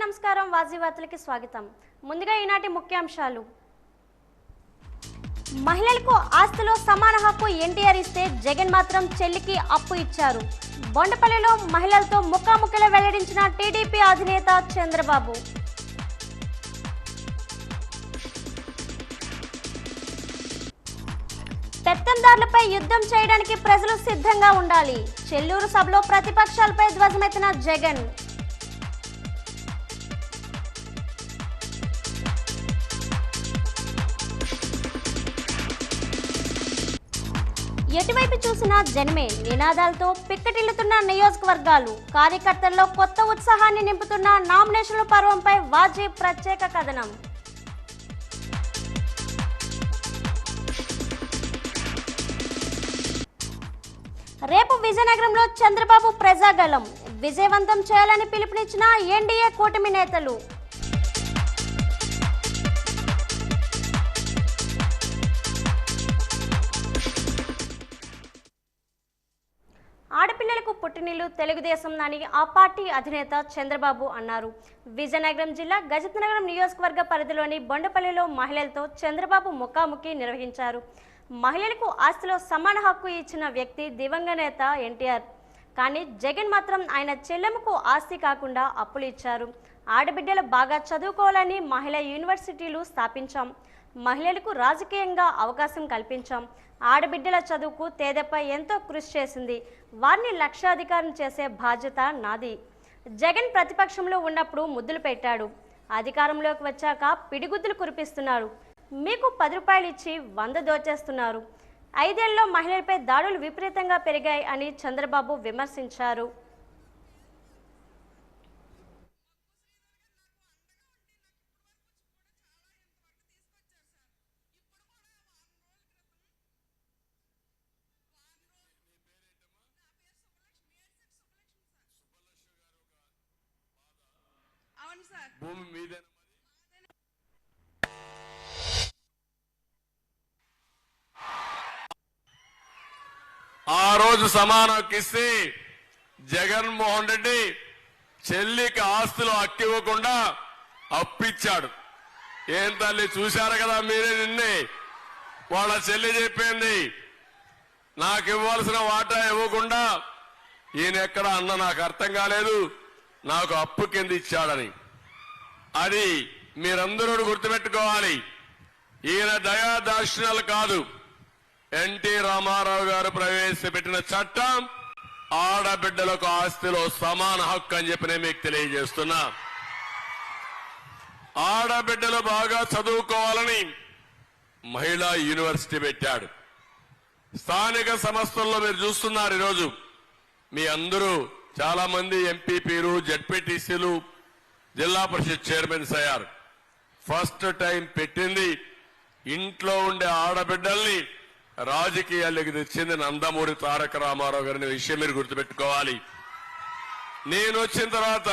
నమస్కారం వాజీ వార్తలకి స్వాగతం. ముందుగా ఈనాటి ముఖ్యాంశాలు. మహిళలకు ఆస్తిలో సమాన హక్కు ఎన్టీఆర్ ఇస్తే జగన్ మాత్రం చెల్లికి అప్పు ఇచ్చారు. బొండపల్లిలో మహిళలతో ముఖాముఖిలో వెల్లడించిన టీడీపీ అధినేత చంద్రబాబు. పెత్తందారులపై యుద్ధం చేయడానికి ప్రజలు సిద్ధంగా ఉండాలి. చెల్లూరు సభలో ప్రతిపక్షాలపై ధ్వజమెత్తిన జగన్. ఎటువైపు చూసినా జనమే నినాదాలతో పిక్కటిల్లుతున్న నియోజకవర్గాలు. కార్యకర్తల్లో కొత్త ఉత్సాహాన్ని నింపుతున్న నామినేషన్ల పర్వంపై వాజీ ప్రత్యేక కథనం. రేపు విజయనగరంలో చంద్రబాబు ప్రజాగళం విజయవంతం చేయాలని పిలుపునిచ్చిన ఎన్డీఏ కూటమి నేతలు. ఆడపిల్లలకు పుట్టినిల్లు తెలుగుదేశం అని ఆ పార్టీ అధినేత చంద్రబాబు అన్నారు. విజయనగరం జిల్లా గజపతినగరం నియోజకవర్గ పరిధిలోని బొండపల్లిలో మహిళలతో చంద్రబాబు ముఖాముఖి నిర్వహించారు. మహిళలకు ఆస్తిలో సమాన హక్కు ఇచ్చిన వ్యక్తి దివంగత నేత ఎన్టీఆర్. కానీ జగన్ మాత్రం ఆయన చెల్లెమ్మకు ఆస్తి కాకుండా అప్పులు ఇచ్చారు. ఆడబిడ్డలు బాగా చదువుకోవాలని మహిళా యూనివర్సిటీలు స్థాపించాం. మహిళలకు రాజకీయంగా అవకాశం కల్పించాం. ఆడబిడ్డల చదువుకు తెదేపా ఎంతో కృషి చేసింది. వారిని లక్షాధికారం చేసే బాధ్యత నాది. జగన్ ప్రతిపక్షంలో ఉన్నప్పుడు ముద్దులు పెట్టాడు. అధికారంలోకి వచ్చాక పిడిగుద్దులు కురిపిస్తున్నారు. మీకు 10 రూపాయలు ఇచ్చి 100 దోచేస్తున్నారు. 5 ఏళ్లలో మహిళలపై దాడులు విపరీతంగా పెరిగాయి అని చంద్రబాబు విమర్శించారు. భూమి మీద ఆ రోజు సమాన హక్కిస్తే జగన్మోహన్ రెడ్డి చెల్లికి ఆస్తులు హక్కివ్వకుండా అప్పిచ్చాడు. ఏం తల్లి చూశారు కదా మీరే. నిన్నే వాళ్ళ చెల్లి చెప్పింది, నాకు ఇవ్వాల్సిన వాటా ఇవ్వకుండా ఈయన ఎక్కడ అన్న నాకు అర్థం కాలేదు, నాకు అప్పు కింద ఇచ్చాడని. అది మీరందరూ గుర్తుపెట్టుకోవాలి. ఈయన దయా దాక్షిణ్యాలు కాదు. ఎన్టీ రామారావు గారు ప్రవేశపెట్టిన చట్టం ఆడబిడ్డలకు ఆస్తిలో సమాన హక్కు అని చెప్పి నేను మీకు తెలియజేస్తున్నా. ఆడబిడ్డలు బాగా చదువుకోవాలని మహిళా యూనివర్సిటీ పెట్టాడు. స్థానిక సంస్థల్లో మీరు చూస్తున్నారు. ఈరోజు మీ అందరూ చాలా మంది ఎంపీపీలు, జడ్పీటీసీలు, జిల్లా పరిషత్ చైర్మన్స్ అయ్యారు. ఫస్ట్ టైం పెట్టింది ఇంట్లో ఉండే ఆడబిడ్డల్ని రాజకీయాల్లోకి తెచ్చింది నందమూరి తారక రామారావు గారి విషయం మీరు గుర్తుపెట్టుకోవాలి. నేను వచ్చిన తర్వాత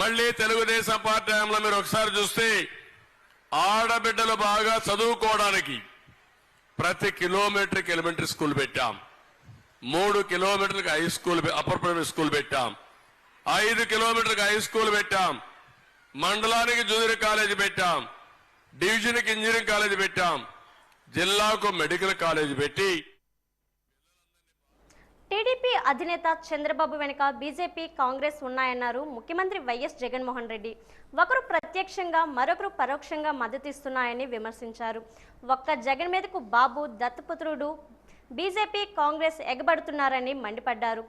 మళ్లీ తెలుగుదేశం పార్టీ హయాంలో మీరు ఒకసారి చూస్తే ఆడబిడ్డలు బాగా చదువుకోవడానికి ప్రతి కిలోమీటర్కి ఎలిమెంటరీ స్కూల్ పెట్టాం. 3 కిలోమీటర్లకు high school, upper primary school పెట్టాం. 5 కిలోమీటర్లకు హై స్కూల్ పెట్టాం. మండలానికి జూనియర్ కాలేజీ పెట్టాం. డివిజన్కి ఇంజనీరింగ్ కాలేజీ పెట్టాం. జిల్లాకు మెడికల్ కాలేజీ పెట్టి. టీడీపీ అధినేత చంద్రబాబు వెనుక బీజేపీ, కాంగ్రెస్ ఉన్నాయన్నారు ముఖ్యమంత్రి వైఎస్ జగన్మోహన్ రెడ్డి. ఒకరు ప్రత్యక్షంగా మరొకరు పరోక్షంగా మద్దతిస్తున్నాయని విమర్శించారు. ఒక్క జగన్ మీదకు బాబు, దత్తపుత్రుడు, బీజేపీ, కాంగ్రెస్ ఎగబడుతున్నారని మండిపడ్డారు.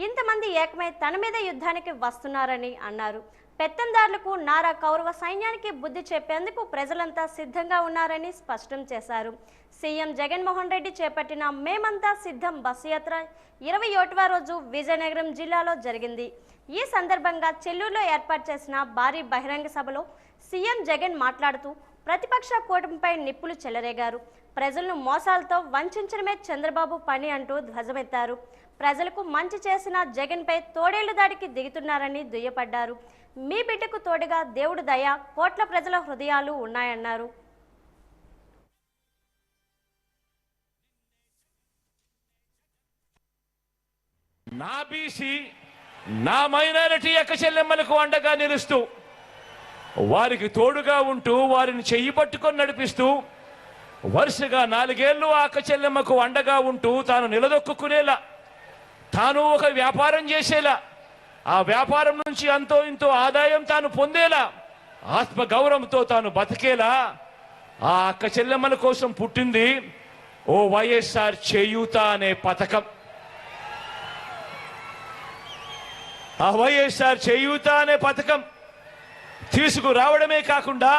ఇంతమంది ఏకమై తన మీద యుద్ధానికి వస్తున్నారని అన్నారు. పెత్తందారులకు, నారా కౌరవ సైన్యానికి బుద్ధి చెప్పేందుకు ప్రజలంతా సిద్ధంగా ఉన్నారని స్పష్టం చేశారు. సీఎం జగన్మోహన్ రెడ్డి చేపట్టిన మేమంతా సిద్ధం బస్సు యాత్ర 21వ రోజు విజయనగరం జిల్లాలో జరిగింది. ఈ సందర్భంగా చెల్లూరులో ఏర్పాటు చేసిన భారీ బహిరంగ సభలో సీఎం జగన్ మాట్లాడుతూ ప్రతిపక్ష కూటమిపై నిప్పులు చెలరేగారు. ప్రజలను మోసాలతో వంచడమే చంద్రబాబు పని అంటూ ధ్వజమెత్తారు. ప్రజలకు మంచి చేసిన జగన్పై తోడేళ్లు దాడికి దిగుతున్నారని దుయ్యపడ్డారు. మీ బిడ్డకు తోడుగా దేవుడు దయ, కోట్ల ప్రజల హృదయాలు ఉన్నాయన్నారు. నా బీసీ, నా మైనారిటీ యొక్క చెల్లెమ్మలకు అండగా నిలుస్తూ వారికి తోడుగా ఉంటూ వారిని చెయ్యి పట్టుకొని నడిపిస్తూ వరుసగా 4 ఏళ్ళు అక్క చెల్లెమ్మకు అండగా ఉంటూ తాను నిలదొక్కునేలా, తాను ఒక వ్యాపారం చేసేలా, ఆ వ్యాపారం నుంచి అంతో ఇంతో ఆదాయం తాను పొందేలా, ఆత్మ గౌరవంతో తాను బతికేలా ఆ అక్క చెల్లెమ్మల కోసం పుట్టింది ఓ వైఎస్ఆర్ చేయూత అనే పథకం. ఆ వైఎస్ఆర్ చేయూత అనే పథకం తీసుకురావడమే కాకుండా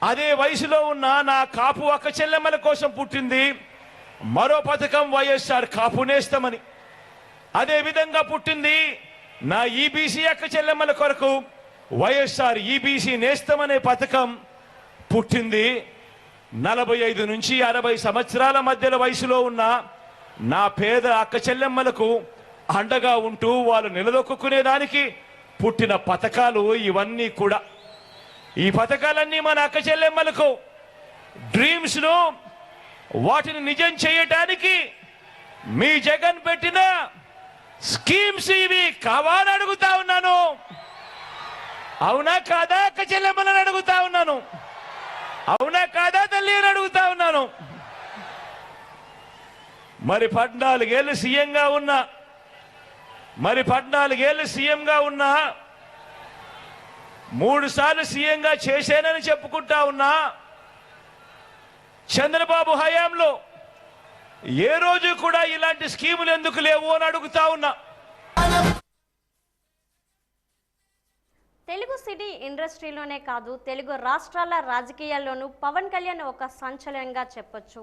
అదే వయసులో ఉన్న నా కాపు అక్క చెల్లెమ్మల కోసం పుట్టింది మరో పథకం వైఎస్ఆర్ కాపు నేస్తమని. అదే విధంగా పుట్టింది నా ఈబీసీ అక్క చెల్లెమ్మల కొరకు వైఎస్ఆర్ ఈబీసీ నేస్తమనే పథకం పుట్టింది. 45 నుంచి 60 సంవత్సరాల మధ్యలో వయసులో ఉన్న నా పేద అక్క చెల్లెమ్మలకు అండగా ఉంటూ వాళ్ళు నిలదొక్కునేదానికి పుట్టిన పథకాలు ఇవన్నీ కూడా. ఈ పథకాలన్నీ మన అక్క చెల్లెమ్మలకు డ్రీమ్స్ ను వాటిని నిజం చేయటానికి మీ జగన్ పెట్టిన స్కీమ్స్ ఇవి కావాలని అడుగుతా ఉన్నాను. అవునా కాదా అక్క చెల్లెమ్మలని అడుగుతా ఉన్నాను. అవునా కాదా తల్లి అని అడుగుతా ఉన్నాను. మరి 14 ఏళ్ళు సీఎంగా ఉన్నా, 3 సార్లు సీఎంగా చేశానని చెప్పుకుంటా ఉన్నా చంద్రబాబు హయాంలో ఏ రోజు కూడా ఇలాంటి స్కీములు ఎందుకు లేవు అని అడుగుతా ఉన్నా. తెలుగు సినీ ఇండస్ట్రీలోనే కాదు, తెలుగు రాష్ట్రాల రాజకీయాల్లోనూ పవన్ కళ్యాణ్ ఒక సంచలనంగా చెప్పొచ్చు.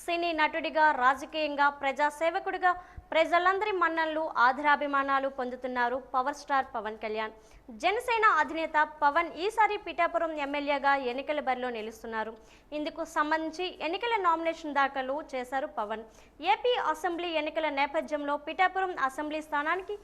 సినీ నటుడిగా, రాజకీయంగా, ప్రజాసేవకుడిగా ప్రజలందరి మన్ననలు, ఆదరాభిమానాలు పొందుతున్నారు పవర్ స్టార్ పవన్ కళ్యాణ్. జనసేన అధినేత పవన్ ఈసారి పిఠాపురం ఎమ్మెల్యేగా ఎన్నికల బరిలో నిలుస్తున్నారు. ఇందుకు సంబంధించి ఎన్నికల నామినేషన్ దాఖలు చేశారు పవన్. ఏపీ అసెంబ్లీ ఎన్నికల నేపథ్యంలో పిఠాపురం అసెంబ్లీ స్థానానికి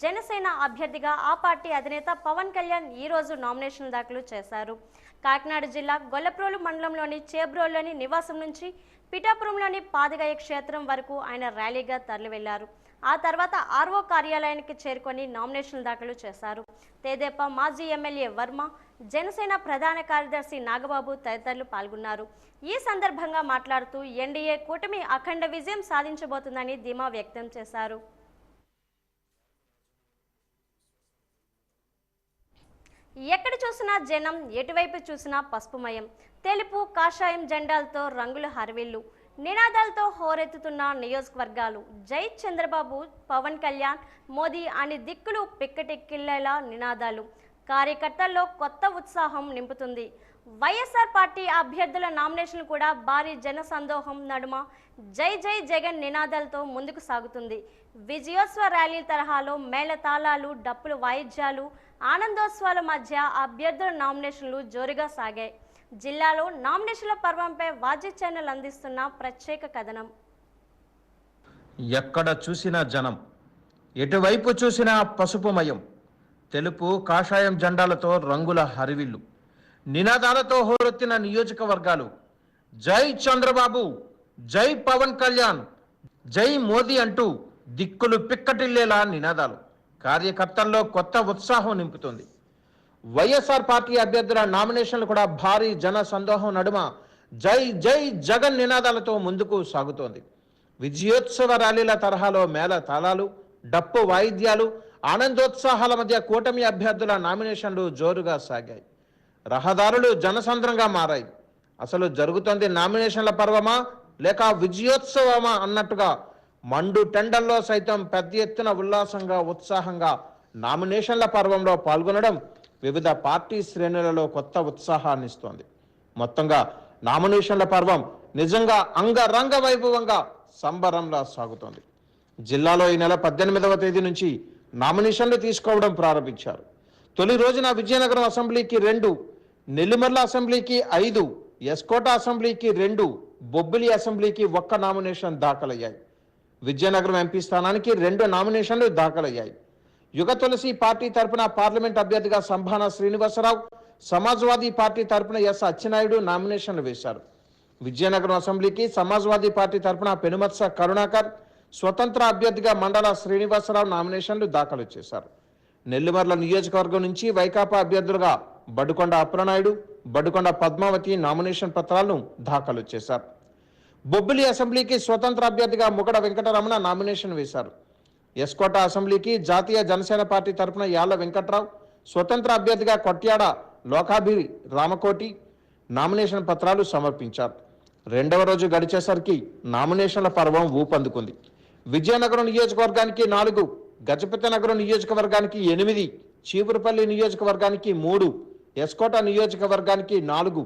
జనసేన అభ్యర్థిగా ఆ పార్టీ అధినేత పవన్ కళ్యాణ్ ఈ రోజు నామినేషన్ దాఖలు చేశారు. కాకినాడ జిల్లా గొల్లప్రోలు మండలంలోని చేబ్రోల్లోని నివాసం నుంచి పిఠాపురంలోని పాదగయ క్షేత్రం వరకు ఆయన ర్యాలీగా తరలి వెళ్లారు. ఆ తర్వాత ఆర్ఓ కార్యాలయానికి చేరుకొని నామినేషన్ దాఖలు చేశారు. తెదేపా మాజీ ఎమ్మెల్యే వర్మ, జనసేన ప్రధాన కార్యదర్శి నాగబాబు తదితరులు పాల్గొన్నారు. ఈ సందర్భంగా మాట్లాడుతూ ఎన్డీఏ కూటమి అఖండ విజయం సాధించబోతుందని ధీమా వ్యక్తం చేశారు. ఎక్కడ చూసినా జనం, ఎటువైపు చూసినా పసుపుమయం. తెలుపు, కాషాయం జెండాలతో రంగుల హర్విల్లు, నినాదాలతో హోరెత్తుతున్న నియోజకవర్గాలు. జై చంద్రబాబు, పవన్ కళ్యాణ్, మోదీ అని దిక్కులు పిక్కటెక్కిళ్లేలా నినాదాలు కార్యకర్తల్లో కొత్త ఉత్సాహం నింపుతుంది. వైఎస్ఆర్ పార్టీ అభ్యర్థుల నామినేషన్ కూడా భారీ జన సందోహం నడుమ జై జై జగన్ నినాదాలతో ముందుకు సాగుతుంది. విజయోత్సవ ర్యాలీ తరహాలో మేళతాళాలు, డప్పుల వాయిద్యాలు, ఆనందోత్సవాల మధ్య అభ్యర్థుల నామినేషన్లు జోరుగా సాగాయి. జిల్లాలో నామినేషన్ల పర్వంపై వాజీ ఛానల్ అందిస్తున్న ప్రత్యేక కథనం. ఎక్కడ చూసినా జనం, ఎటువైపు చూసినా పసుపుమయం. తెలుపు, కాషాయం జెండాలతో రంగుల హరివిల్లు, నినాదాలతో హోరెత్తిన నియోజకవర్గాలు. జై చంద్రబాబు, జై పవన్ కళ్యాణ్, జై మోదీ అంటూ దిక్కులు పిక్కటిల్లేలా నినాదాలు కార్యకర్తల్లో కొత్త ఉత్సాహం నింపుతుంది. వైఎస్ఆర్ పార్టీ అభ్యర్థుల నామినేషన్లు కూడా భారీ జన సందోహం నడుమ జై జై జగన్ నినాదాలతో ముందుకు సాగుతోంది. విజయోత్సవ ర్యాలీల తరహాలో మేళ తాళాలు, డప్పు వాయిద్యాలు, ఆనందోత్సాహాల మధ్య కూటమి అభ్యర్థుల నామినేషన్లు జోరుగా సాగాయి. రహదారులు జనసంద్రంగా మారాయి. అసలు జరుగుతోంది నామినేషన్ల పర్వమా లేక విజయోత్సవమా అన్నట్టుగా మండు టెండల్లో సైతం పెద్ద ఎత్తున ఉల్లాసంగా, ఉత్సాహంగా నామినేషన్ల పర్వంలో పాల్గొనడం వివిధ పార్టీ శ్రేణులలో కొత్త ఉత్సాహాన్ని ఇస్తోంది. మొత్తంగా నామినేషన్ల పర్వం నిజంగా అంగరంగ వైభవంగా సంబరంలా సాగుతోంది. జిల్లాలో ఈ నెల 18వ తేదీ నుంచి నామినేషన్లు తీసుకోవడం ప్రారంభించారు. తొలి రోజున విజయనగరం అసెంబ్లీకి 2, నెల్లిమర్ల అసెంబ్లీకి 5, ఎస్కోట అసెంబ్లీకి 2, బొబ్బిలి అసెంబ్లీకి 1 నామినేషన్ దాఖలయ్యాయి. విజయనగరం ఎంపీ స్థానానికి 2 నామినేషన్లు దాఖలయ్యాయి. యుగ తులసి పార్టీ తరపున పార్లమెంట్ అభ్యర్థిగా సంభాన శ్రీనివాసరావు, సమాజ్వాదీ పార్టీ తరపున ఎస్ అచ్చెన్నాయుడు నామినేషన్లు వేశారు. విజయనగరం అసెంబ్లీకి సమాజ్వాదీ పార్టీ తరపున పెనుమత్స కరుణాకర్, స్వతంత్ర అభ్యర్థిగా మండల శ్రీనివాసరావు నామినేషన్లు దాఖలు చేశారు. నెల్లిమర్ల నియోజకవర్గం నుంచి వైకాపా అభ్యర్థులుగా బడుకొండ అప్రనాయుడు, బడుకొండ పద్మావతి నామినేషన్ పత్రాలను దాఖలు చేశారు. బొబ్బిలి అసెంబ్లీకి స్వతంత్ర అభ్యర్థిగా ముగడ వెంకటరమణ నామినేషన్ వేశారు. ఎస్కోట అసెంబ్లీకి జాతీయ జనసేన పార్టీ తరఫున యాళ్ల వెంకట్రావు, స్వతంత్ర అభ్యర్థిగా కొట్యాడ లోకాభిరి రామకోటి నామినేషన్ పత్రాలు సమర్పించారు. రెండవ రోజు గడిచేసరికి నామినేషన్ల పర్వం ఊపందుకుంది. విజయనగరం నియోజకవర్గానికి 4, గజపతి నగరం నియోజకవర్గానికి 8, చీపురుపల్లి నియోజకవర్గానికి 3, ఎస్కోట నియోజకవర్గానికి 4,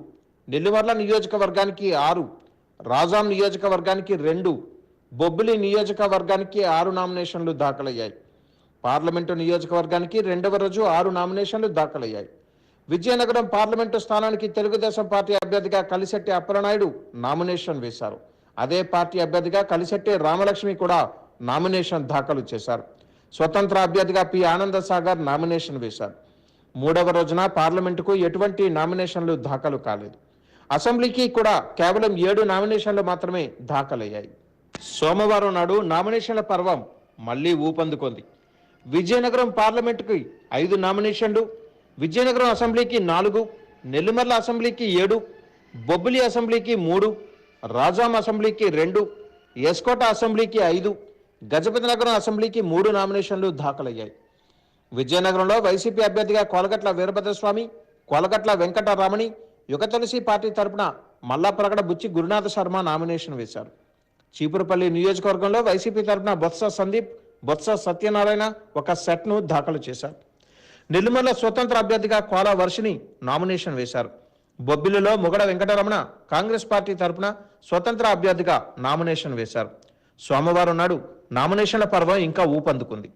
నెల్లిమర్ల నియోజకవర్గానికి 6, రాజాం నియోజకవర్గానికి 2, బొబ్బిలి నియోజకవర్గానికి 6 నామినేషన్లు దాఖలయ్యాయి. పార్లమెంటు నియోజకవర్గానికి రెండవ రోజు 6 నామినేషన్లు దాఖలయ్యాయి. విజయనగరం పార్లమెంటు స్థానానికి తెలుగుదేశం పార్టీ అభ్యర్థిగా కలిశెట్టి అప్పలనాయుడు నామినేషన్ వేశారు. అదే పార్టీ అభ్యర్థిగా కలిశెట్టి రామలక్ష్మి కూడా నామినేషన్ దాఖలు చేశారు. స్వతంత్ర అభ్యర్థిగా పి ఆనంద సాగర్ నామినేషన్ వేశారు. మూడవ రోజున పార్లమెంటుకు ఎటువంటి నామినేషన్లు దాఖలు కాలేదు. అసెంబ్లీకి కూడా కేవలం 7 నామినేషన్లు మాత్రమే దాఖలయ్యాయి. సోమవారం నాడు నామినేషన్ల పర్వం మళ్లీ ఊపందుకుంది. విజయనగరం పార్లమెంటుకి 5 నామినేషన్లు, విజయనగరం అసెంబ్లీకి 4, నెల్లిమర్ల అసెంబ్లీకి 7, బొబ్బిలి అసెంబ్లీకి 3, రాజాం అసెంబ్లీకి 2, ఎస్కోట అసెంబ్లీకి 5, గజపతి నగరం అసెంబ్లీకి 3 నామినేషన్లు దాఖలయ్యాయి. విజయనగరంలో వైసీపీ అభ్యర్థిగా కొలగట్ల వీరభద్రస్వామి, కొలగట్ల వెంకటరమణి, యుగతులసి పార్టీ తరపున మల్లాప్రగడ బుచ్చి గురునాథ శర్మ నామినేషన్ వేశారు. చీపురుపల్లి నియోజకవర్గంలో వైసీపీ తరపున బొత్స సందీప్, బొత్స సత్యనారాయణ ఒక సెట్ను దాఖలు చేశారు. నెల్లిమర్ల స్వతంత్ర అభ్యర్థిగా కోలా వర్షిని నామినేషన్ వేశారు. బొబ్బిలిలో ముగడ వెంకటరమణ కాంగ్రెస్ పార్టీ తరపున స్వతంత్ర అభ్యర్థిగా నామినేషన్ వేశారు. సోమవారం నాడు నామినేషన్ల పర్వం ఇంకా ఊపందుకుంది.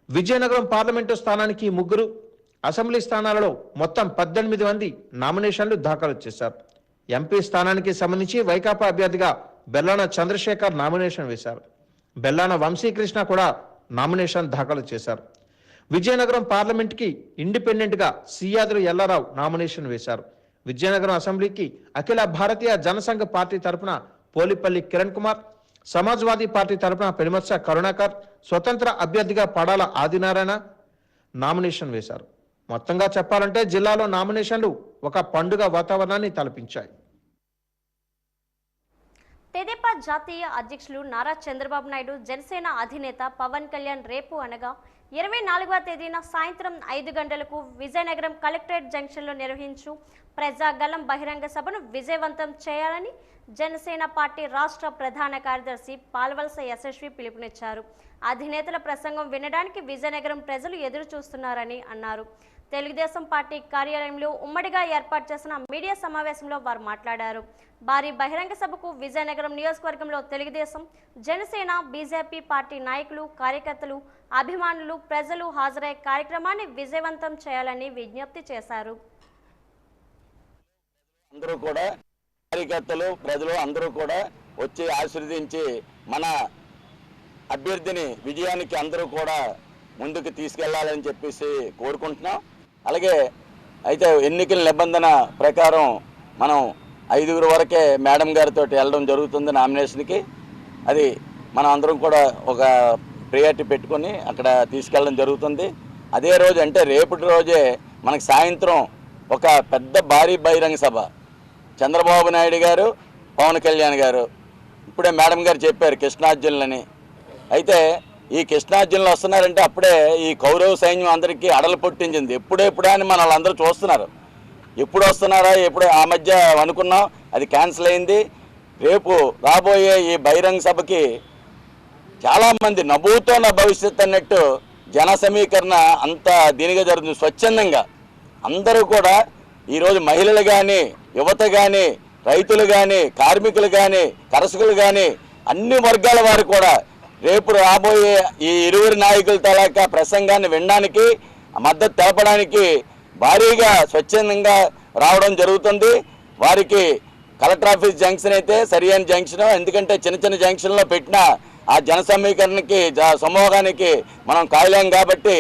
విజయనగరం పార్లమెంటు స్థానానికి 3, అసెంబ్లీ స్థానాలలో మొత్తం 18 మంది నామినేషన్లు దాఖలు చేశారు. ఎంపీ స్థానానికి సంబంధించి వైకాపా అభ్యర్థిగా బెల్లాన చంద్రశేఖర్ నామినేషన్ వేశారు. బెల్లాన వంశీకృష్ణ కూడా నామినేషన్ దాఖలు చేశారు. విజయనగరం పార్లమెంట్కి ఇండిపెండెంట్గా సియాదులు ఎల్లారావు నామినేషన్ వేశారు. విజయనగరం అసెంబ్లీకి అఖిల భారతీయ జనసంఘ పార్టీ తరపున పోలిపల్లి కిరణ్ కుమార్, సమాజ్వాదీ పార్టీ తరపున పెనుమత్స కరుణాకర్, స్వతంత్ర అభ్యర్థిగా పడాల ఆదినారాయణ నామినేషన్ వేశారు. మొత్తంగా చెప్పాలంటే జిల్లాలో నామినేషన్లు ఒక పండుగ వాతావరణాన్ని తలపించాయి. తెదేపా జాతీయ అధ్యక్షులు నారా చంద్రబాబు నాయుడు, జనసేన అధినేత పవన్ కళ్యాణ్ రేపు అనగా 24వ తేదీన సాయంత్రం 5 గంటలకు విజయనగరం కలెక్టరేట్ జంక్షన్లో నిర్వహించు ప్రజాగలం బహిరంగ సభను విజయవంతం చేయాలని జనసేన పార్టీ రాష్ట్ర ప్రధాన కార్యదర్శి పాల్వలస యశస్వి పిలుపునిచ్చారు. అధినేతల ప్రసంగం వినడానికి విజయనగరం ప్రజలు ఎదురు చూస్తున్నారని అన్నారు. తెలుగుదేశం పార్టీ కార్యాలయంలో ఉమ్మడిగా ఏర్పాటు చేసిన మీడియా సమావేశంలో వారు మాట్లాడారు. భారీ బహిరంగ సభకు విజయనగరం నియోజకవర్గంలో తెలుగుదేశం, జనసేన, బీజేపీ పార్టీ నాయకులు, కార్యకర్తలు, అభిమానులు, ప్రజలు హాజరయ్యే కార్యక్రమాన్ని విజయవంతం చేయాలని విజ్ఞప్తి చేశారు. అందరూ కూడా కార్యకర్తలు, ప్రజలు అందరూ కూడా వచ్చి ఆశీర్వదించి మన అభ్యర్థిని విజయానికి అందరూ కూడా ముందుకు తీసుకెళ్లాలని చెప్పేసి కోరుకుంటున్నాం. అలాగే అయితే ఎన్నికల నిబంధన ప్రకారం మనం 5 వరకే మేడం గారితో వెళ్ళడం జరుగుతుంది నామినేషన్కి. అది మనం అందరం కూడా ఒక ప్రియారిటీ పెట్టుకొని అక్కడ తీసుకెళ్ళడం జరుగుతుంది. అదే రోజు అంటే రేపటి రోజే మనకు సాయంత్రం ఒక పెద్ద భారీ బహిరంగ సభ చంద్రబాబు నాయుడు గారు, పవన్ కళ్యాణ్ గారు ఇప్పుడే మేడం గారు చెప్పారు కృష్ణార్జునులని. అయితే ఈ కృష్ణార్జునులు వస్తున్నారంటే అప్పుడే ఈ కౌరవ సైన్యం అందరికీ అడలు పుట్టించింది. ఎప్పుడెప్పుడా అని మన వాళ్ళందరూ చూస్తున్నారు. ఎప్పుడు వస్తున్నారా ఎప్పుడు ఆ మధ్య అనుకున్నాం, అది క్యాన్సిల్ అయింది. రేపు రాబోయే ఈ బహిరంగ సభకి చాలామంది నభూతో నా భవిష్యత్ అన్నట్టు జన సమీకరణ అంత దీనిగా జరుగుతుంది. స్వచ్ఛందంగా అందరూ కూడా ఈరోజు మహిళలు కానీ, యువత కానీ, రైతులు కానీ, కార్మికులు కానీ, కరసకులు కానీ అన్ని వర్గాల వారు కూడా రేపు రాబోయే ఈ 20 నాయకుల తాలూకా ప్రసంగాన్ని వినడానికి, మద్దతు తెలపడానికి భారీగా స్వచ్ఛందంగా రావడం జరుగుతుంది. వారికి కలెక్టర్ ఆఫీస్ జంక్షన్ అయితే సరియైన జంక్షన్, ఎందుకంటే చిన్న చిన్న జంక్షన్లో పెట్టిన ఆ జన సమీకరణకి సమూహానికి మనం కాయలేం కాబట్టి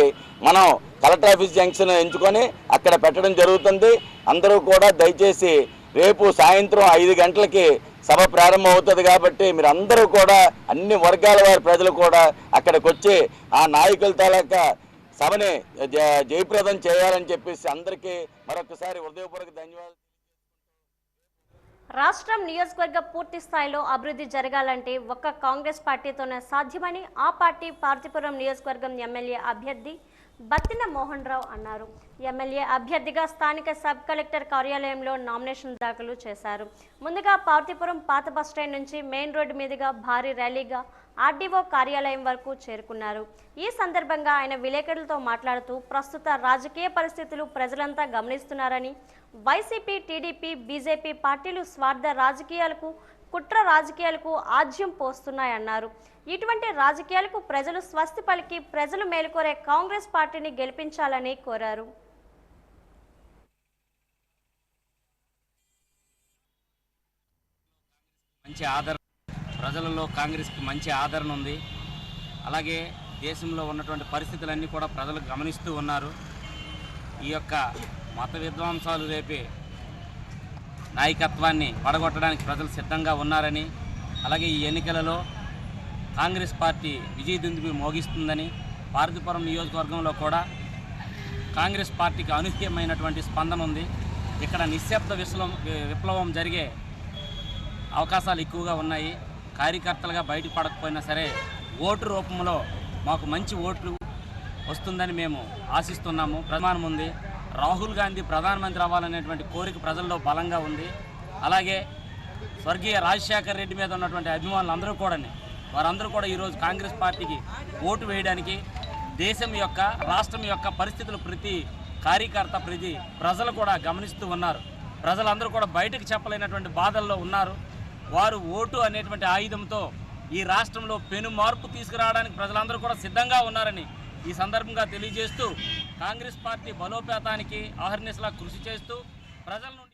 మనం కలెక్టర్ ఆఫీస్ జంక్షన్ ఎంచుకొని అక్కడ పెట్టడం జరుగుతుంది. అందరూ కూడా దయచేసి రేపు సాయంత్రం 5 గంటలకి సభ ప్రారంభం అవుతుంది కాబట్టి మీరు అందరూ కూడా అన్ని వర్గాల వారి ప్రజలు కూడా అక్కడికి వచ్చి ఆ నాయకుల తాలూకా సభని జయప్రదం చేయాలని చెప్పేసి అందరికీ మరొకసారి హృదయపూర్వక ధన్యవాదాలు. రాష్ట్రం నియోజకవర్గ పూర్తి స్థాయిలో అభివృద్ధి జరగాలంటే ఒక్క కాంగ్రెస్ పార్టీతోనే సాధ్యమని ఆ పార్టీ పార్తీపురం నియోజకవర్గం ఎమ్మెల్యే అభ్యర్థి బత్తిన మోహన్ రావు అన్నారు. ఎమ్మెల్యే అభ్యర్థిగా స్థానిక సబ్ కలెక్టర్ కార్యాలయంలో నామినేషన్ దాఖలు చేశారు. ముందుగా పార్తీపురం పాత బస్టాండ్ నుంచి మెయిన్ రోడ్డు మీదుగా భారీ ర్యాలీగా ఆర్డీఓ కార్యాలయం వరకు చేరుకున్నారు. ఈ సందర్భంగా ఆయన విలేకరులతో మాట్లాడుతూ ప్రస్తుత రాజకీయ పరిస్థితులు ప్రజలంతా గమనిస్తున్నారని, వైసీపీ, టీడీపీ, బీజేపీ పార్టీలు స్వార్థ రాజకీయాలకు, కుట్ర రాజకీయాలకు ఆజ్యం పోస్తున్నాయన్నారు. ఇటువంటి రాజకీయాలకు ప్రజలు స్వస్తి పలికి ప్రజలు మేలుకోరే కాంగ్రెస్ పార్టీని గెలిపించాలని కోరారు. ప్రజలలో కాంగ్రెస్కి మంచి ఆదరణ ఉంది. అలాగే దేశంలో ఉన్నటువంటి పరిస్థితులన్నీ కూడా ప్రజలు గమనిస్తూ ఉన్నారు. ఈ యొక్క మత విద్వాంసాలు రేపే నాయకత్వాన్ని పడగొట్టడానికి ప్రజలు సిద్ధంగా ఉన్నారని, అలాగే ఈ ఎన్నికలలో కాంగ్రెస్ పార్టీ విజయదుందుబి మోగిస్తుందని, పార్తీపురం నియోజకవర్గంలో కూడా కాంగ్రెస్ పార్టీకి అనూహ్యమైనటువంటి స్పందన ఉంది. ఇక్కడ నిశ్శబ్ద విప్లవం జరిగే అవకాశాలు ఎక్కువగా ఉన్నాయి. కార్యకర్తలుగా బయట పడకపోయినా సరే ఓటు రూపంలో మాకు మంచి ఓట్లు వస్తుందని మేము ఆశిస్తున్నాము. ప్రమాణం ఉంది. రాహుల్ గాంధీ ప్రధానమంత్రి అవ్వాలనేటువంటి కోరిక ప్రజల్లో బలంగా ఉంది. అలాగే స్వర్గీయ రాజశేఖర్ రెడ్డి మీద ఉన్నటువంటి అభిమానులు వారందరూ కూడా ఈరోజు కాంగ్రెస్ పార్టీకి ఓటు వేయడానికి, దేశం యొక్క రాష్ట్రం యొక్క పరిస్థితులు ప్రతి కార్యకర్త ప్రతి ప్రజలు కూడా గమనిస్తూ ఉన్నారు. ప్రజలందరూ కూడా బయటకు చెప్పలేనటువంటి బాధల్లో ఉన్నారు. వారు ఓటు అనేటువంటి ఆయుధంతో ఈ రాష్ట్రంలో పెను మార్పు తీసుకురావడానికి ప్రజలందరూ కూడా సిద్ధంగా ఉన్నారని ఈ సందర్భంగా తెలియజేస్తూ, కాంగ్రెస్ పార్టీ బలోపేతానికి అహర్నిశలా కృషి చేస్తూ ప్రజల నుండి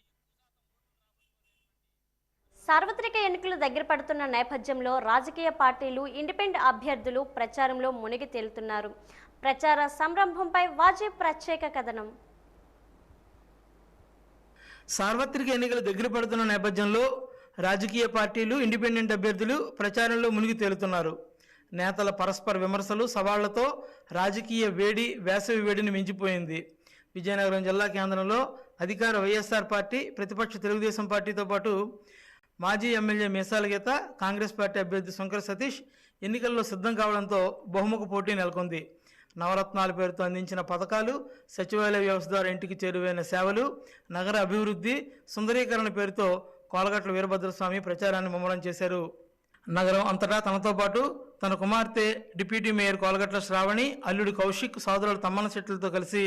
సార్వత్రిక ఎన్నికలు దగ్గర పడుతున్న నేపథ్యంలో రాజకీయ పార్టీలు, ఇండిపెండెంట్ అభ్యర్థులు ప్రచారంలో మునిగి తేలుతున్నారు. ప్రచార సంరంభంపై వాజీ ప్రత్యేక కథనం. సార్వత్రిక ఎన్నికలు దగ్గర పడుతున్న నేపథ్యంలో రాజకీయ పార్టీలు, ఇండిపెండెంట్ అభ్యర్థులు ప్రచారంలో మునిగి తేలుతున్నారు. నేతల పరస్పర విమర్శలు, సవాళ్లతో రాజకీయ వేడి వేసవి వేడిని మించిపోయింది. విజయనగరం జిల్లా కేంద్రంలో అధికార వైఎస్ఆర్ పార్టీ, ప్రతిపక్ష తెలుగుదేశం పార్టీతో పాటు మాజీ ఎమ్మెల్యే మీసాల గీత, కాంగ్రెస్ పార్టీ అభ్యర్థి శంకర సతీష్ ఎన్నికల్లో సిద్ధం కావడంతో బహుముఖ పోటీ నెలకొంది. నవరత్నాల పేరుతో అందించిన పథకాలు, సచివాలయ వ్యవస్థ ద్వారా ఇంటికి చేరువైన సేవలు, నగర అభివృద్ధి, సుందరీకరణ పేరుతో కోలగట్ల వీరభద్రస్వామి ప్రచారాన్ని ముమ్మరం చేశారు. నగరం అంతటా తనతో పాటు తన కుమార్తె డిప్యూటీ మేయర్ కోలగట్ల శ్రావణి, అల్లుడు కౌశిక్, సోదరుల తమ్మన శెట్లతో కలిసి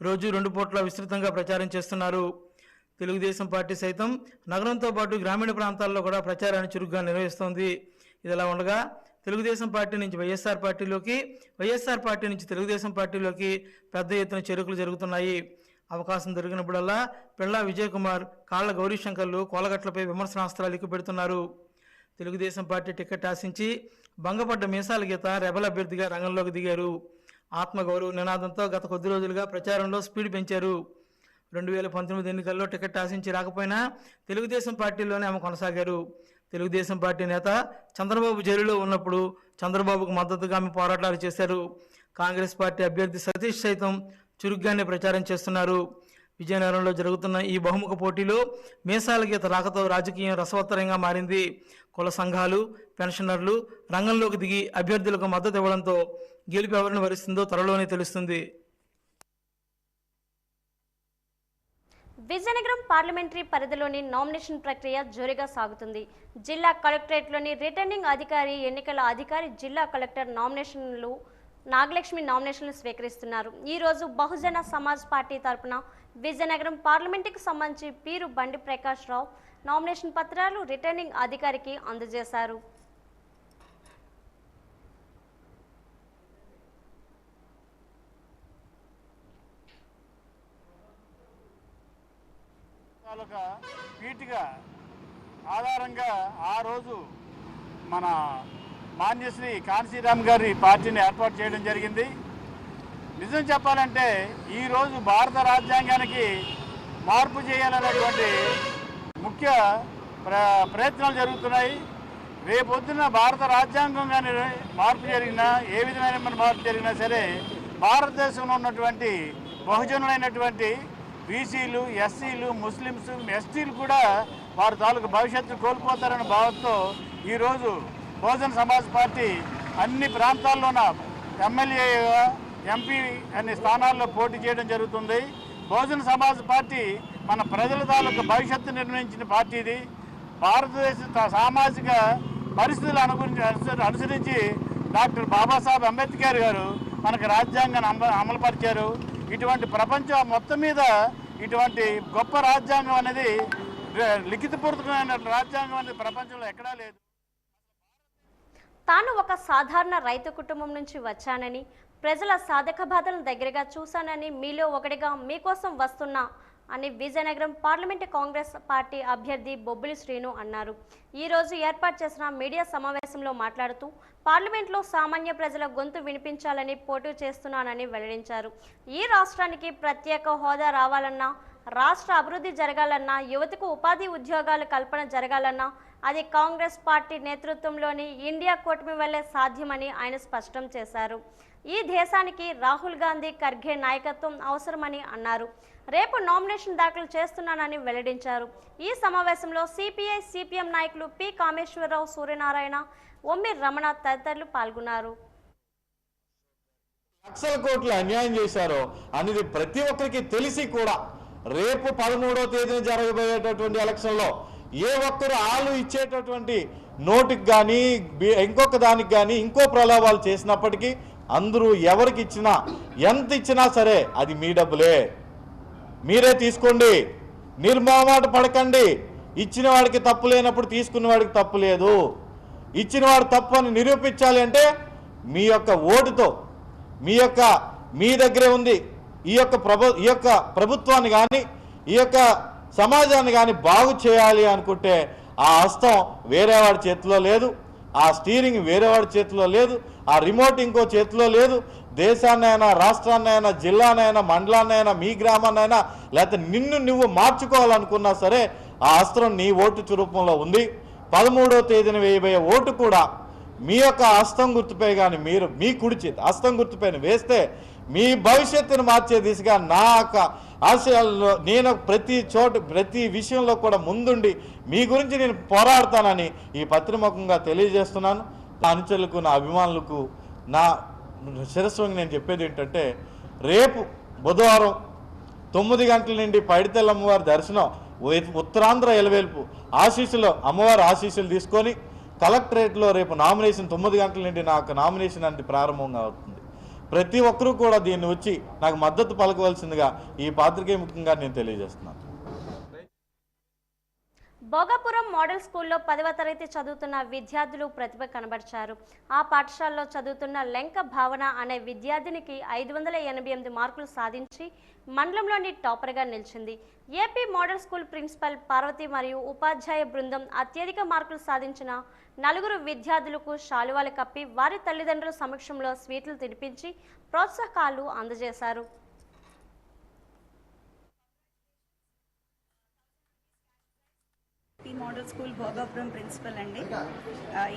రోజు 2 పూట్ల విస్తృతంగా ప్రచారం చేస్తున్నారు. తెలుగుదేశం పార్టీ సైతం నగరంతో పాటు గ్రామీణ ప్రాంతాల్లో కూడా ప్రచారాన్ని చురుగ్గా నిర్వహిస్తోంది. ఇదిలా ఉండగా తెలుగుదేశం పార్టీ నుంచి వైఎస్ఆర్ పార్టీలోకి, వైఎస్ఆర్ పార్టీ నుంచి తెలుగుదేశం పార్టీలోకి పెద్ద ఎత్తున చేరికలు జరుగుతున్నాయి. అవకాశం దొరికినప్పుడల్లా పిళ్ళా విజయ్ కుమార్, కాళ్ల గౌరీశంకర్లు కోలగట్లపై విమర్శనాస్త్రాలు ఎక్కుపెడుతున్నారు. తెలుగుదేశం పార్టీ టికెట్ ఆశించి భంగపడ్డ మీసాల గీత రెబల్ అభ్యర్థిగా రంగంలోకి దిగారు. ఆత్మగౌరవ నినాదంతో గత కొద్ది రోజులుగా ప్రచారంలో స్పీడ్ పెంచారు. 2019 ఎన్నికల్లో టికెట్ ఆశించి రాకపోయినా తెలుగుదేశం పార్టీలోనే ఆమె కొనసాగారు. తెలుగుదేశం పార్టీ నేత చంద్రబాబు జైలులో ఉన్నప్పుడు చంద్రబాబుకు మద్దతుగా ఆమె పోరాటాలు చేశారు. కాంగ్రెస్ పార్టీ అభ్యర్థి సతీష్ సైతం చురుగ్గానే ప్రచారం చేస్తున్నారు. విజయనగరంలో జరుగుతున్న ఈ బహుముఖ పోటీలో మీసాల గీత రాకతో రాజకీయం రసవత్తరంగా మారింది. కుల సంఘాలు, పెన్షనర్లు రంగంలోకి దిగి అభ్యర్థులకు మద్దతు ఇవ్వడంతో గెలుపు ఎవరిని వరిస్తుందో త్వరలోనే తెలుస్తుంది. విజయనగరం పార్లమెంటరీ పరిధిలోని నామినేషన్ ప్రక్రియ జోరుగా సాగుతుంది. జిల్లా కలెక్టరేట్లోని రిటర్నింగ్ అధికారి, ఎన్నికల అధికారి, జిల్లా కలెక్టర్ నాగలక్ష్మి నామినేషన్లు స్వీకరిస్తున్నారు. ఈ రోజు బహుజన సమాజ్ పార్టీ తరపున విజయనగరం పార్లమెంటుకు సంబంధించి పీరు బండి ప్రకాష్ రావు నామినేషన్ పత్రాలు రిటర్నింగ్ అధికారికి అందజేశారు. పీఠిక ఆధారంగా ఆ రోజు మన మాన్యశ్రీ కాన్సీరామ్ గారి పార్టీని ఏర్పాటు చేయడం జరిగింది. నిజం చెప్పాలంటే ఈరోజు భారత రాజ్యాంగానికి మార్పు చేయాలనేటువంటి ముఖ్య ప్రయత్నాలు జరుగుతున్నాయి. రేపొద్దున భారత రాజ్యాంగం కానీ మార్పు జరిగినా, ఏ విధమైన మార్పు జరిగినా సరే భారతదేశంలో ఉన్నటువంటి బహుజనులైనటువంటి బీసీలు, ఎస్సీలు, ముస్లిమ్స్, ఎస్టీలు కూడా వారి తాలూకు భవిష్యత్తు కోల్పోతారనే భావంతో ఈరోజు బహుజన్ సమాజ్ పార్టీ అన్ని ప్రాంతాల్లోన ఎమ్మెల్యే, ఎంపీ అనే స్థానాల్లో పోటీ చేయడం జరుగుతుంది. బహుజన్ సమాజ్ పార్టీ మన ప్రజల తాలూకు భవిష్యత్తు నిర్ణయించిన పార్టీ ఇది. భారతదేశ సామాజిక పరిస్థితులు అనుసరించి డాక్టర్ బాబాసాహెబ్ అంబేద్కర్ గారు మనకు రాజ్యాంగాన్ని అమలుపరిచారు. ఇటువంటి ప్రపంచం మొత్తం మీద ఇటువంటి గొప్ప రాజ్యాంగం అనేది, లిఖితపూర్వకమైన రాజ్యాంగం అనేది ప్రపంచంలో ఎక్కడా లేదు. తాను ఒక సాధారణ రైతు కుటుంబం నుంచి వచ్చానని, ప్రజల సాధక బాధలను దగ్గరగా చూశానని, మీలో ఒకటిగా మీకోసం వస్తున్నా అని విజయనగరం పార్లమెంటు కాంగ్రెస్ పార్టీ అభ్యర్థి బొబ్బిలి శ్రీను అన్నారు. ఈరోజు ఏర్పాటు చేసిన మీడియా సమావేశంలో మాట్లాడుతూ పార్లమెంట్లో సామాన్య ప్రజల గొంతు వినిపించాలని పోటీ చేస్తున్నానని వెల్లడించారు. ఈ రాష్ట్రానికి ప్రత్యేక హోదా రావాలన్నా, రాష్ట్ర అభివృద్ధి జరగాలన్నా, యువతకు ఉపాధి ఉద్యోగాల కల్పన జరగాలన్నా అది కాంగ్రెస్ పార్టీ నేతృత్వంలోని ఇండియా కూటమి వల్లే సాధ్యమని ఆయన స్పష్టం చేశారు. ఈ దేశానికి రాహుల్ గాంధీ, ఖర్గే నాయకత్వం అవసరమని అన్నారు. రేపు నామినేషన్ దాఖలు చేస్తున్నానని వెల్లడించారు. ఈ సమావేశంలో సిపిఐ, సిపిఎం నాయకులు పి కామేశ్వరరావు, సూర్యనారాయణ, ఒమ్మి రమణ తదితరులు పాల్గొన్నారు. లక్షల కోట్ల అన్యాయం చేశారో అనేది ప్రతి ఒక్కరికి తెలిసి కూడా రేపు 13వ తేదీన జరగబోయేటటువంటి ఎలక్షన్లో ఏ ఒక్కరు ఆలు ఇచ్చేటటువంటి నోటికి కానీ ఇంకొక దానికి కానీ ఇంకో ప్రలోభాలు చేసినప్పటికీ అందరూ ఎవరికి ఇచ్చినా ఎంత ఇచ్చినా సరే అది మీ డబ్బులే, మీరే తీసుకోండి, నిర్మోహమాట పడకండి. ఇచ్చిన వాడికి తప్పు లేనప్పుడు తీసుకున్న వాడికి తప్పు లేదు. ఇచ్చిన వాడు తప్పు అని నిరూపించాలి అంటే మీ యొక్క ఓటుతో, మీ దగ్గరే ఉంది. ఈ యొక్క ప్రభుత్వాన్ని కానీ ఈ యొక్క సమాజాన్ని కానీ బాగు చేయాలి అనుకుంటే ఆ హస్తం వేరేవాడి చేతిలో లేదు, ఆ స్టీరింగ్ వేరేవాడి చేతిలో లేదు, ఆ రిమోట్ ఇంకో చేతిలో లేదు. దేశాన్నైనా, రాష్ట్రాన్నైనా, జిల్లానైనా, మండలాన్నైనా, మీ గ్రామాన్నైనా, లేకపోతే నిన్ను నువ్వు మార్చుకోవాలనుకున్నా సరే ఆ అస్త్రం నీ ఓటు రూపంలో ఉంది. 13వ తేదీన వేయబోయే ఓటు కూడా మీ యొక్క హస్తం గుర్తుపై కానీ మీరు మీ కుడి చేతి హస్తం గుర్తుపైన వేస్తే మీ భవిష్యత్తును మార్చే దిశగా నా యొక్క ఆశయాల్లో నేను ప్రతి విషయంలో కూడా ముందుండి మీ గురించి నేను పోరాడతానని ఈ పత్రిముఖంగా తెలియజేస్తున్నాను. నా అనుచరులకు, నా అభిమానులకు నా శిరస్సుకి నేను చెప్పేది ఏంటంటే, రేపు బుధవారం 9 గంటల నుండి పైడితల్లి అమ్మవారి దర్శనం, ఉత్తరాంధ్ర ఎలవేల్పు ఆశీస్సులు, అమ్మవారి ఆశీస్సులు తీసుకొని కలెక్టరేట్లో రేపు నామినేషన్ 9 గంటల నుండి నాకు నామినేషన్ అంటే ప్రారంభంగా అవుతుంది. ప్రతి ఒక్కరూ కూడా దీన్ని వచ్చి నాకు మద్దతు పలకవలసిందిగా ఈ పాత్రికేయ ముఖ్యంగా నేను తెలియజేస్తున్నాను. భోగాపురం మోడల్ స్కూల్లో 10వ తరగతి చదువుతున్న విద్యార్థులు ప్రతిభ కనబరిచారు. ఆ పాఠశాలలో చదువుతున్న లెంక భావన అనే విద్యార్థినికి 588 మార్కులు సాధించి మండలంలోని టాపర్గా నిలిచింది. AP model school principal Parvathi మరియు ఉపాధ్యాయ బృందం అత్యధిక మార్కులు సాధించిన 4 విద్యార్థులకు శాలువాలు కప్పి వారి తల్లిదండ్రుల సమక్షంలో స్వీట్లు తినిపించి ప్రోత్సాహకాలు అందజేశారు. మోడల్ స్కూల్ భోగాపురం ప్రిన్సిపల్ అండి.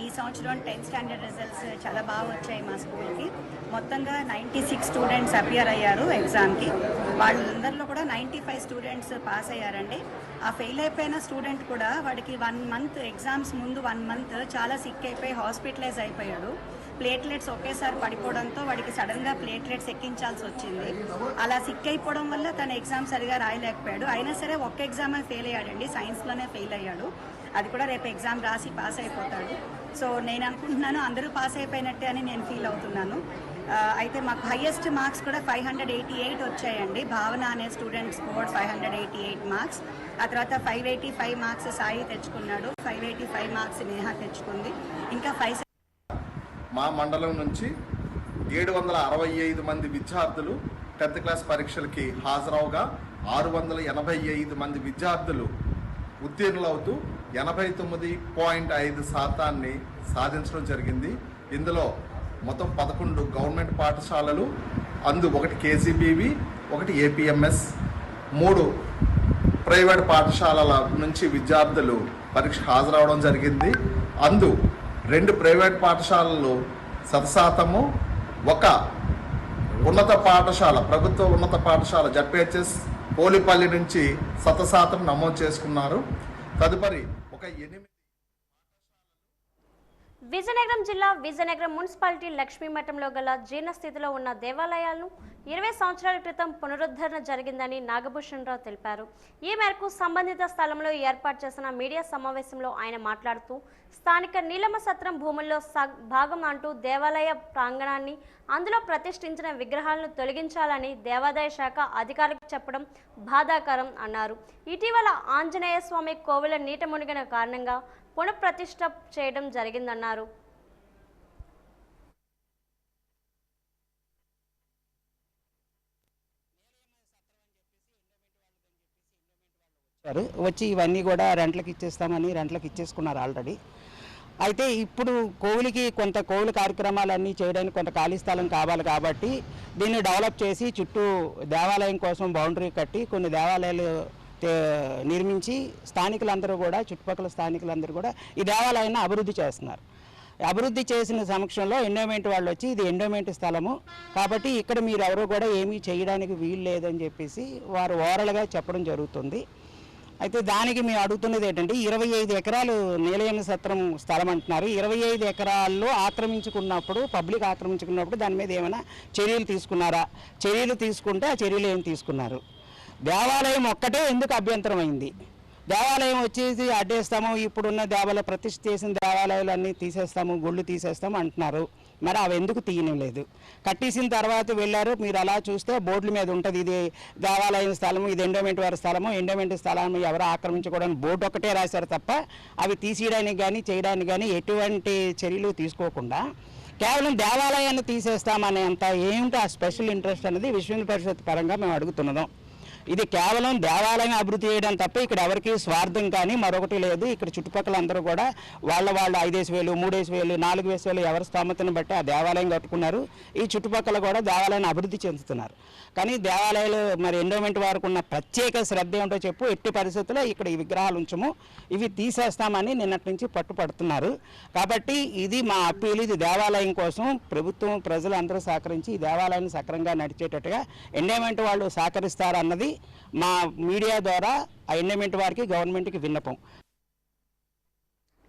ఈ సంవత్సరం 10th స్టాండర్డ్ రిజల్ట్స్ చాలా బాగా వచ్చాయి మా స్కూల్కి. మొత్తంగా 96 స్టూడెంట్స్ అపియర్ అయ్యారు ఎగ్జామ్కి. వాళ్ళందరిలో కూడా 95 స్టూడెంట్స్ పాస్ అయ్యారండి. ఆ ఫెయిల్ అయిపోయిన స్టూడెంట్ కూడా వాడికి 1 మంత్ ఎగ్జామ్స్ ముందు 1 మంత్ చాలా సిక్ అయిపోయి హాస్పిటలైజ్ అయిపోయాడు. ప్లేట్లెట్స్ ఒకేసారి పడిపోవడంతో వాడికి సడన్గా ప్లేట్లెట్స్ ఎక్కించాల్సి వచ్చింది. అలా సిక్ అయిపోవడం వల్ల తన ఎగ్జామ్ సరిగా రాయలేకపోయాడు. అయినా సరే ఒక్క ఎగ్జామ్ ఫెయిల్ అయ్యాడండి, సైన్స్లోనే ఫెయిల్ అయ్యాడు. అది కూడా రేపు ఎగ్జామ్ రాసి పాస్ అయిపోతాడు. సో నేను అనుకుంటున్నాను అందరూ పాస్ అయిపోయినట్టే అని నేను ఫీల్ అవుతున్నాను. అయితే మాకు హయ్యెస్ట్ మార్క్స్ కూడా 588 వచ్చాయండి. భావన అనే స్టూడెంట్ స్కోర్ 588 మార్క్స్. ఆ తర్వాత 585 మార్క్స్ సాయి తెచ్చుకున్నాడు, 585 మార్క్స్ నేహ తెచ్చుకుంది. ఇంకా మా మండలం నుంచి 765 మంది విద్యార్థులు 10th క్లాస్ పరీక్షలకి హాజరవగా 685 మంది విద్యార్థులు ఉత్తీర్ణులవుతూ 89.5% సాధించడం జరిగింది. ఇందులో మొత్తం 11 గవర్నమెంట్ పాఠశాలలు, ఒకటి కేజీబీవి, ఒకటి ఏపీఎంఎస్, 3 ప్రైవేట్ పాఠశాలల నుంచి విద్యార్థులు పరీక్ష హాజరవడం జరిగింది. 2 ప్రైవేట్ పాఠశాలలు 100%, 1 ఉన్నత పాఠశాల ప్రభుత్వ ఉన్నత పాఠశాల జడ్పీహెచ్ఎస్ పోలిపల్లి నుంచి శతశాతం నమోదు చేసుకున్నారు. తదుపరి ఒక 8 విజయనగరం జిల్లా విజయనగరం మున్సిపాలిటీ లక్ష్మీమఠంలో గల జీర్ణ స్థితిలో ఉన్న దేవాలయాలను 20 సంవత్సరాల క్రితం పునరుద్ధరణ జరిగిందని నాగభూషణ్ రావు తెలిపారు. ఈ మేరకు సంబంధిత స్థలంలో ఏర్పాటు చేసిన మీడియా సమావేశంలో ఆయన మాట్లాడుతూ స్థానిక నీలమ్మ సత్రం భూముల్లో భాగం అంటూ దేవాలయ ప్రాంగణాన్ని అందులో ప్రతిష్ఠించిన విగ్రహాలను తొలగించాలని దేవాదాయ శాఖ అధికారులకు చెప్పడం బాధాకరం అన్నారు. ఇటీవల ఆంజనేయ స్వామి కోవెల నీట మునిగిన కారణంగా పునఃప్రతిష్ఠ చేయడం జరిగిందన్నారు. వచ్చి ఇవన్నీ కూడా రెంట్లకు ఇచ్చేసుకున్నారు ఆల్రెడీ. అయితే ఇప్పుడు కోవిలికి కొంత కోవిలి కార్యక్రమాలన్నీ చేయడానికి కొంత ఖాళీ స్థలం కావాలి కాబట్టి దీన్ని డెవలప్ చేసి చుట్టూ దేవాలయం కోసం బౌండరీ కట్టి కొన్ని దేవాలయాలు నిర్మించి స్థానికులందరూ కూడా చుట్టుపక్కల స్థానికులందరూ కూడా ఈ దేవాలయాన్ని అభివృద్ధి చేస్తున్నారు. అభివృద్ధి చేసిన సమక్షంలో ఎండోమెంట్ వాళ్ళు వచ్చి ఇది ఎండోమెంట్ స్థలము కాబట్టి ఇక్కడ మీరు ఎవరు కూడా ఏమీ చేయడానికి వీలు లేదని చెప్పేసి వారు ఓరల్గా చెప్పడం జరుగుతుంది. అయితే దానికి మేము అడుగుతున్నది ఏంటంటే 25 ఎకరాలు నీలయమ్మ సత్రం స్థలం అంటున్నారు. 25 ఎకరాల్లో పబ్లిక్ ఆక్రమించుకున్నప్పుడు దాని మీద ఏమైనా చర్యలు తీసుకున్నారా? చర్యలు తీసుకుంటే ఆ చర్యలు ఏం తీసుకున్నారు? దేవాలయం ఒక్కటే ఎందుకు అభ్యంతరం అయింది? దేవాలయం వచ్చేసి అడ్డేస్తాము, ఇప్పుడున్న ప్రతిష్ఠ చేసిన దేవాలయాలు అన్నీ తీసేస్తాము, గుళ్ళు తీసేస్తాము అంటున్నారు. మరి అవి ఎందుకు తీయలేదు? కట్టేసిన తర్వాత వెళ్ళారు, మీరు అలా చూస్తే బోర్డుల మీద ఉంటుంది ఇది దేవాలయం స్థలము, ఇది ఎండోమెంట్ వారి స్థలము, ఎండోమెంట్ స్థలాన్ని ఎవరు ఆక్రమించుకోవడానికి బోర్డు ఒకటే రాశారు తప్ప అవి తీసేయడానికి కానీ చేయడానికి కానీ ఎటువంటి చర్యలు తీసుకోకుండా కేవలం దేవాలయాన్ని తీసేస్తామనేంత ఏమిటి ఆ స్పెషల్ ఇంట్రెస్ట్ అనేది విశ్వ పరిషత్ పరంగా మేము అడుగుతున్నాం. ఇది కేవలం దేవాలయం అభివృద్ధి చేయడం తప్ప ఇక్కడ ఎవరికి స్వార్థం కానీ మరొకటి లేదు. ఇక్కడ చుట్టుపక్కల అందరూ కూడా వాళ్ళు 5,000, 3,000, 4,000 ఎవరి స్తోమతను బట్టి ఆ దేవాలయం కట్టుకున్నారు. ఈ చుట్టుపక్కల కూడా దేవాలయాన్ని అభివృద్ధి చెందుతున్నారు. కానీ దేవాలయాలు మరి ఎండోమెంట్ వారికి ఉన్న ప్రత్యేక శ్రద్ధ ఏమిటో చెప్పు, ఎట్టి పరిస్థితుల్లో ఇక్కడ ఈ విగ్రహాలు ఉంచము, ఇవి తీసేస్తామని నిన్నటి నుంచి పట్టుపడుతున్నారు. కాబట్టి ఇది మా అప్పీలు. ఇది దేవాలయం కోసం ప్రభుత్వం ప్రజలు అందరూ సహకరించి ఈ దేవాలయాన్ని సక్రమంగా నడిచేటట్టుగా ఎండోమెంట్ వాళ్ళు సహకరిస్తారన్నది మా మీడియా ద్వారా ఆ ఎండోమెంట్ వారికి గవర్నమెంట్కి విన్నపం.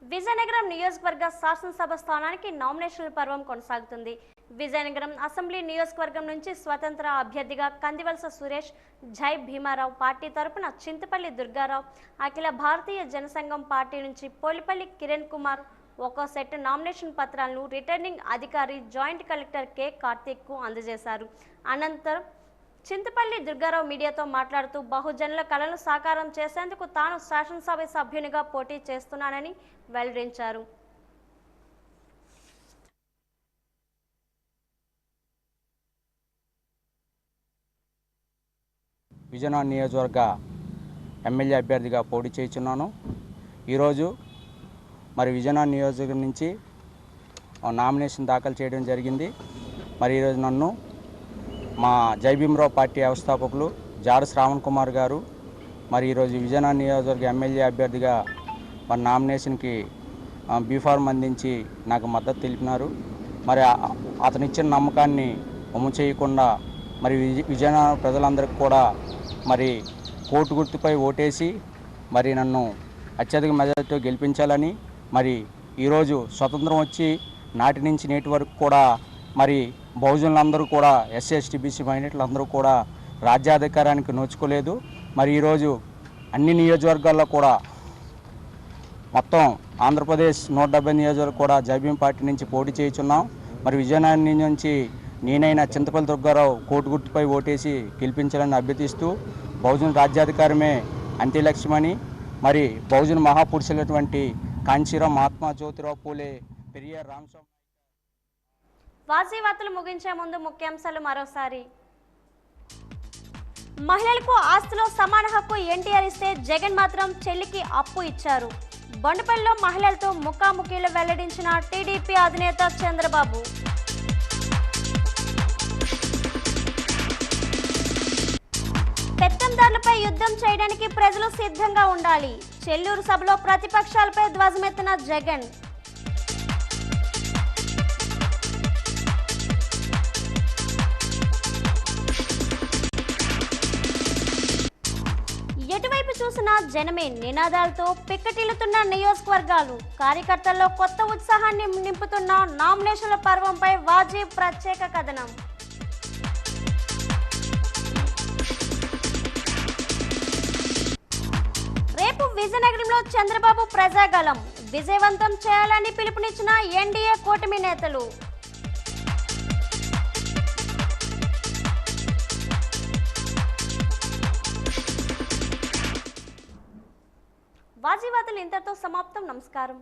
విజయనగరం నియోజకవర్గ శాసనసభ స్థానానికి నామినేషన్ల పర్వం కొనసాగుతుంది. విజయనగరం అసెంబ్లీ నియోజకవర్గం నుంచి స్వతంత్ర అభ్యర్థిగా కందివలస సురేష్, జై భీమారావు పార్టీ తరపున చింతపల్లి దుర్గారావు, అఖిల భారతీయ జనసంఘం పార్టీ నుంచి పోలిపల్లి కిరణ్ కుమార్ ఒక్కో సెట్ నామినేషన్ పత్రాలను రిటర్నింగ్ అధికారి జాయింట్ కలెక్టర్ కె కార్తీక్కు అందజేశారు. అనంతరం చింతపల్లి దుర్గారావు మీడియాతో మాట్లాడుతూ బహుజనుల కళను సాకారం చేసేందుకు తాను శాసనసభ సభ్యునిగా పోటీ చేస్తున్నానని వెల్లడించారు. విజయనగరం నియోజకవర్గ ఎమ్మెల్యే అభ్యర్థిగా పోటీ చేస్తున్నాను. ఈరోజు మరి విజయనగరం నియోజకవర్గం నుంచి నామినేషన్ దాఖలు చేయడం జరిగింది. మరి ఈరోజు నన్ను మా జై భీమరావు పార్టీ వ్యవస్థాపకులు జాడ శ్రావణ్ కుమార్ గారు మరి ఈరోజు విజయనగరం నియోజకవర్గ ఎమ్మెల్యే అభ్యర్థిగా మరి నామినేషన్కి బీఫార్మ్ అందించి నాకు మద్దతు తెలిపినారు. మరి అతనిచ్చిన నమ్మకాన్ని అమలు చేయకుండా మరి విజయనగరం ప్రజలందరికీ కూడా మరి కోటు గుర్తుపై ఓటేసి మరి నన్ను అత్యధిక మెజారిటీతో గెలిపించాలని మరి ఈరోజు స్వతంత్రం వచ్చి నాటి నుంచి నేటి వరకు కూడా మరి బహుజనులందరూ కూడా ఎస్సీ ఎస్టీ బీసీ మైనారిటీలందరూ కూడా రాజ్యాధికారానికి నోచుకోలేదు. మరి ఈరోజు అన్ని నియోజకవర్గాల్లో కూడా మొత్తం ఆంధ్రప్రదేశ్ 170 నియోజకవర్గాలు కూడా జైభీం పార్టీ నుంచి పోటీ చేయుచున్నాం. మరి విజయనగరం నుంచి నేనైనా చింతపల్లి దుర్గారావు కోటు గుర్తుపై ఓటేసి గెలిపించాలని అభ్యర్థిస్తూ బహుజన రాజ్యాధికారమే అంత్య లక్ష్యమని మరి బహుజన మహాపురుషులైనటువంటి కాంచీరాం మహాత్మా జ్యోతిరావు పూలే పెరియార్ రామస్వామి. వార్తలు ముగించే ముందు ముఖ్యాంశాలు మరోసారి. మహిళలకు ఆస్తిలో సమాన హక్కు ఎన్టీఆర్ ఇస్తే జగన్ మాత్రం చెల్లికి అప్పు ఇచ్చారు. బొండపల్లిలో మహిళలతో ముఖాముఖిలు వెల్లడించిన టీడీపీ అధినేత చంద్రబాబు. పెత్తందారులపై యుద్ధం చేయడానికి ప్రజలు సిద్ధంగా ఉండాలి. చెల్లూరు సభలో ప్రతిపక్షాలపై ధ్వజమెత్తిన జగన్. చూసినా జనమే నినాదాలతో పిక్కటిల్లుతున్న నియోజకవర్గాలు, కార్యకర్తల్లో కొత్త ఉత్సాహాన్ని నింపుతున్న నామినేషన్ల పర్వంపై వాజీ ప్రత్యేక కథనం. రేపు విజయనగరంలో చంద్రబాబు ప్రజాగళం విజయవంతం చేయాలని పిలుపునిచ్చిన ఎన్డీఏ కూటమి నేతలు. వాజీ వార్తలు ఇంతటితో సమాప్తం. నమస్కారం.